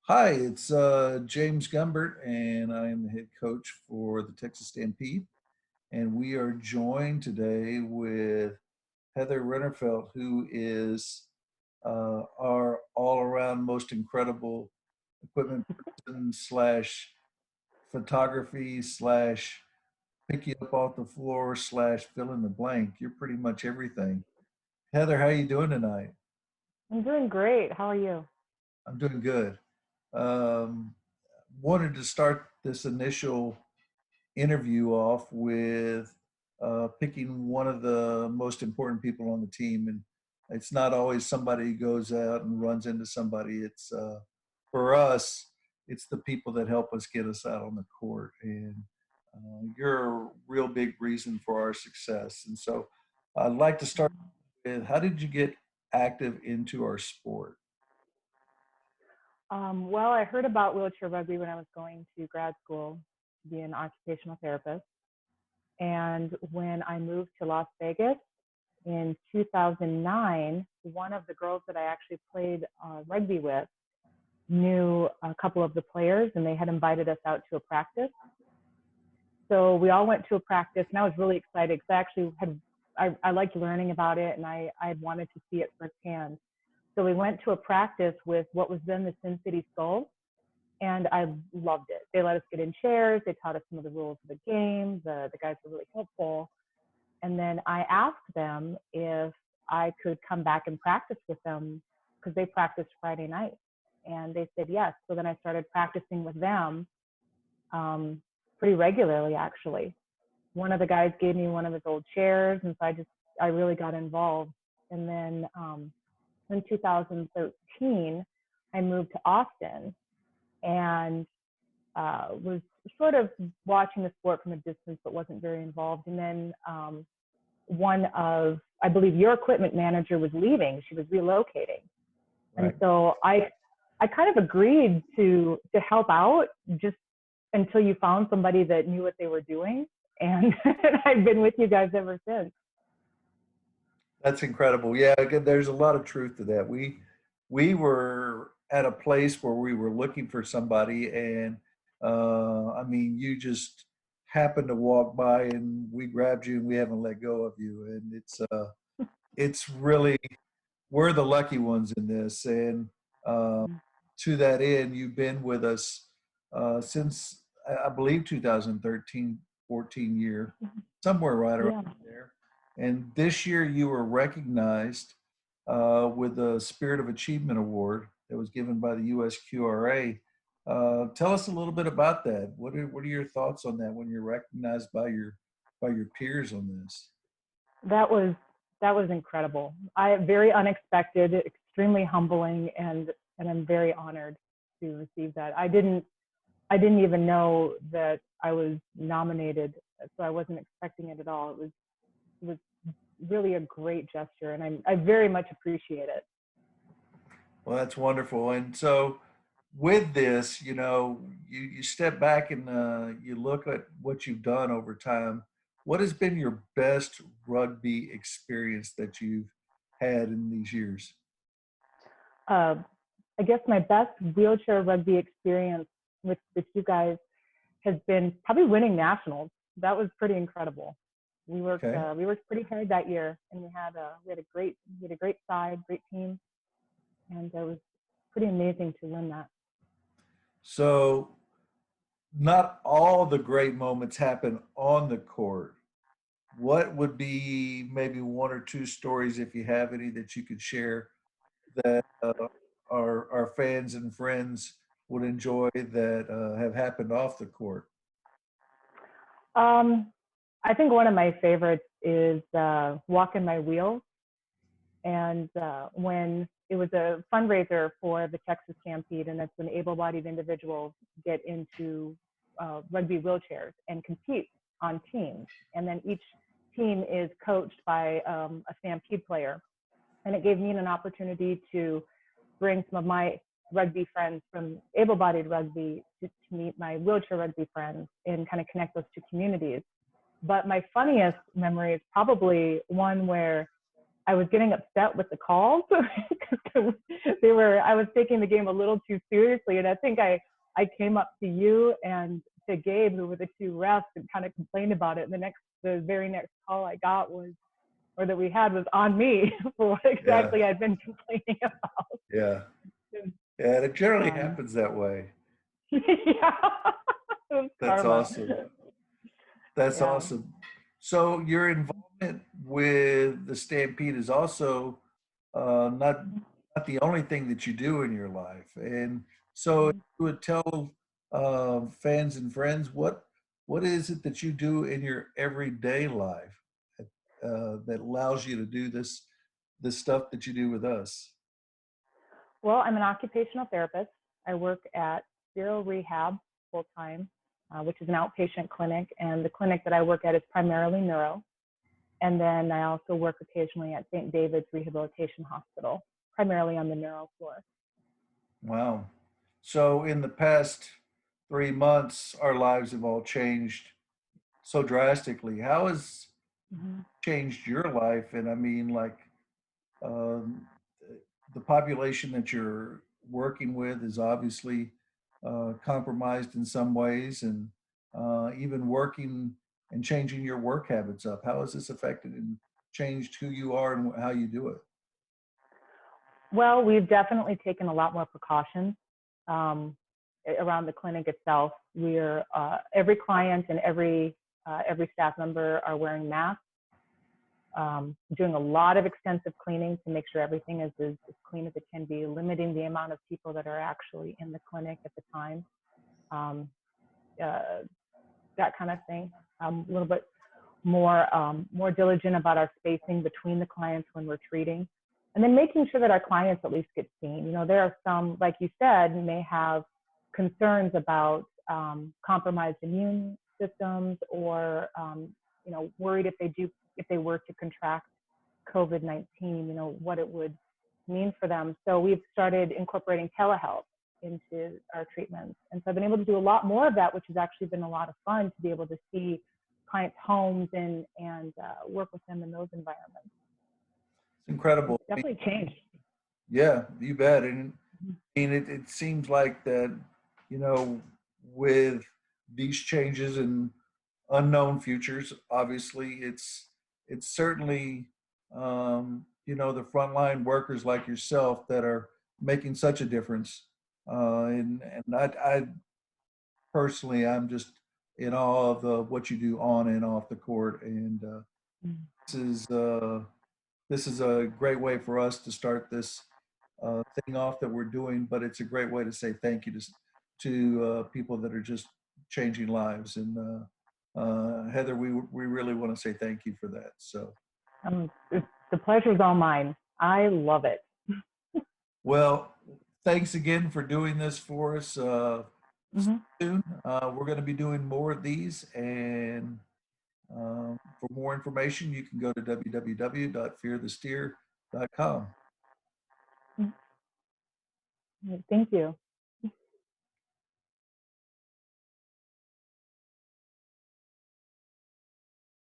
Hi, it's James Gumbert, and I am the head coach for the Texas Stampede. And we are joined today with Heather Rennerfelt, who is our all-around most incredible equipment person slash photography slash pick you up off the floor slash fill in the blank. You're pretty much everything. Heather, how you doing tonight? I'm doing great. How are you? I'm doing good. Um, Wanted to start this initial interview off with picking one of the most important people on the team. And it's not always somebody who goes out and runs into somebody. It's for us, it's the people that help us get us out on the court. And you're a real big reason for our success. And so I'd like to start with, how did you get active into our sport? Well, I heard about wheelchair rugby when I was going to grad school to be an occupational therapist. And when I moved to Las Vegas in 2009, one of the girls that I actually played rugby with knew a couple of the players, and they had invited us out to a practice. So we all went to a practice, and I was really excited because I liked learning about it, and I had wanted to see it firsthand. So we went to a practice with what was then the Sin City Skulls, and I loved it. They let us get in chairs. They taught us some of the rules of the game. The guys were really helpful. And then I asked them if I could come back and practice with them because they practiced Friday night. And they said yes. So then I started practicing with them pretty regularly, actually. One of the guys gave me one of his old chairs. And so I really got involved. And then in 2013, I moved to Austin and was sort of watching the sport from a distance, but wasn't very involved. And then I believe your equipment manager was leaving. She was relocating. And Right. so I kind of agreed to help out just until you found somebody that knew what they were doing. And I've been with you guys ever since. That's incredible. Yeah, again, there's a lot of truth to that. We were at a place where we were looking for somebody, and I mean, you just happened to walk by, and we grabbed you, and we haven't let go of you. And it's really, we're the lucky ones in this. And uh, to that end, you've been with us since I believe 2013, 14 year, somewhere right around Yeah. there. And this year you were recognized with the Spirit of Achievement Award that was given by the USQRA. Tell us a little bit about that. What are your thoughts on that when you're recognized by your peers on this? That was that was incredible. I very unexpected, extremely humbling, and I'm very honored to receive that. I didn't even know that I was nominated, so I wasn't expecting it at all. It was really a great gesture, and I very much appreciate it. Well, that's wonderful. And so, with this, you step back and you look at what you've done over time. What has been your best rugby experience that you've had in these years? Uh, I guess my best wheelchair rugby experience with you guys has been probably winning nationals. That was pretty incredible. Okay. We worked pretty hard that year, and we had a great side, great team, and it was pretty amazing to win that. So, not all the great moments happen on the court. What would be maybe one or two stories, if you have any, that you could share that our fans and friends would enjoy that have happened off the court? Um, I think one of my favorites is walking my wheels, and when it was a fundraiser for the Texas Stampede, and that's when able-bodied individuals get into rugby wheelchairs and compete on teams, and then each team is coached by a Stampede player, and it gave me an opportunity to bring some of my rugby friends from able-bodied rugby to meet my wheelchair rugby friends and kind of connect those two communities. But my funniest memory is probably one where I was getting upset with the calls because I was taking the game a little too seriously. And I think I came up to you and to Gabe, who were the two refs, and kind of complained about it. And the very next call I got was, or that we had, was on me for what Yeah, exactly I'd been complaining about. yeah, yeah. It generally Um, happens that way. yeah, it was That's karma. awesome. That's Yeah. awesome. So your involvement with the Stampede is also not the only thing that you do in your life. And so if you would tell fans and friends what is it that you do in your everyday life that allows you to do this stuff that you do with us? Well, I'm an occupational therapist. I work at Zero Rehab full time, which is an outpatient clinic. And the clinic that I work at is primarily neuro. And then I also work occasionally at St. David's Rehabilitation Hospital, primarily on the neuro floor. Wow. So in the past 3 months, our lives have all changed so drastically. How has Mm-hmm. changed your life? And I mean, like, um, the population that you're working with is obviously compromised in some ways, and even working and changing your work habits up. How has this affected and changed who you are and how you do it? Well, we've definitely taken a lot more precautions um, around the clinic itself. We're every client and every staff member are wearing masks, doing a lot of extensive cleaning to make sure everything is as clean as it can be, limiting the amount of people that are actually in the clinic at the time, um, uh, that kind of thing. A little bit more diligent about our spacing between the clients when we're treating, and then making sure that our clients at least get seen. You know, there are some, like you said, may have concerns about compromised immune systems, or worried if they were to contract COVID-19, what it would mean for them. So we've started incorporating telehealth into our treatments. And so I've been able to do a lot more of that, which has actually been a lot of fun to be able to see clients' homes and work with them in those environments. It's So incredible. it's definitely changed. Yeah, you bet. And I mean, it seems like that, you know, with these changes and unknown futures, obviously, it's certainly, the frontline workers like yourself that are making such a difference. And I personally, I'm just in awe of what you do on and off the court. And Mm. this is uh, this is a great way for us to start this thing off that we're doing, but it's a great way to say thank you to people that are just changing lives. And Heather, we really want to say thank you for that. So, The pleasure's all mine. I love it. well, thanks again for doing this for us. Mm-hmm. Soon, we're going to be doing more of these, and for more information, you can go to www.fearthesteer.com. Thank you.